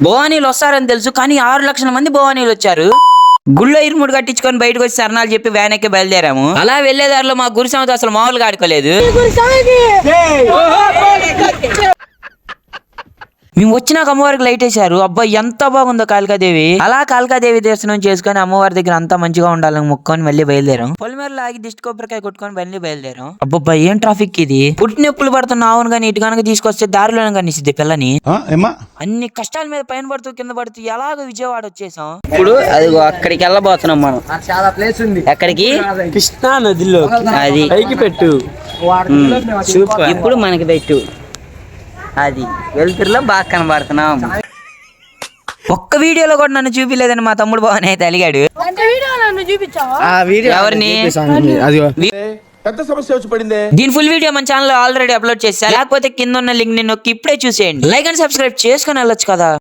భవానీలు వస్తారని తెలుసు, కానీ 6 లక్షల మంది భవానీలు వచ్చారు. గుళ్ళో ఇరుముడు కట్టించుకొని బయటకు వచ్చి సరణాలు చెప్పి వ్యాన్ ఎక్కి బయలుదేరాము. అలా వెళ్లేదారిలో మా గురుస్వామితో అసలు మామూలుగా ఆడుకోలేదు. మేము వచ్చినాక అమ్మవారికి లైట్ వేశారు. అబ్బా ఎంత బాగుందో కాళికాదేవి. అలా కాళికాదేవి దర్శనం చేసుకుని అమ్మవారి దగ్గర అంతా మంచిగా ఉండాలని మొక్కుకొని మళ్ళీ బయలుదేరాం. పొలిమేరలో ఆగి దిష్టి కొబ్బరికాయ కొట్టుకొని మళ్ళీ బయలుదేరాం. అబ్బబ్బా ఏం ట్రాఫిక్ ఇది. పుట్టి నొప్పులు పడుతున్న ఆవును కానీ ఇటు కనుక తీసుకొస్తే దారిలోనే కనిసిద్ది పిల్లని. అన్ని కష్టాల మీద పైన పడుతూ కింద పడుతూ ఎలాగో విజయవాడ వచ్చేసాం. ఇప్పుడు అది అక్కడికి వెళ్ళబోతున్నాం మనం. చాలా ప్లేస్ ఉంది. ఎక్కడికి? కృష్ణా నదిలో. అది పైకి పెట్టు. ఇప్పుడు మనకి పెట్టు. అది వెలుతురులో బాగా కనబడుతున్నాం. ఒక్క వీడియోలో కూడా నన్ను చూపిలేదని మా తమ్ముడు బావని అయితే అలిగాడు. ఎవరిని? పెద్ద సమస్య వచ్చి పడింది. దీని ఫుల్ వీడియో మన ఛానల్ ఆల్రెడీ అప్లోడ్ చేశారు. లేకపోతే కింద ఉన్న లింక్ ని నొక్కి ఇప్పుడే చూసేయండి. లైక్ అండ్ సబ్స్క్రైబ్ చేసుకొని వెళ్ళొచ్చు కదా.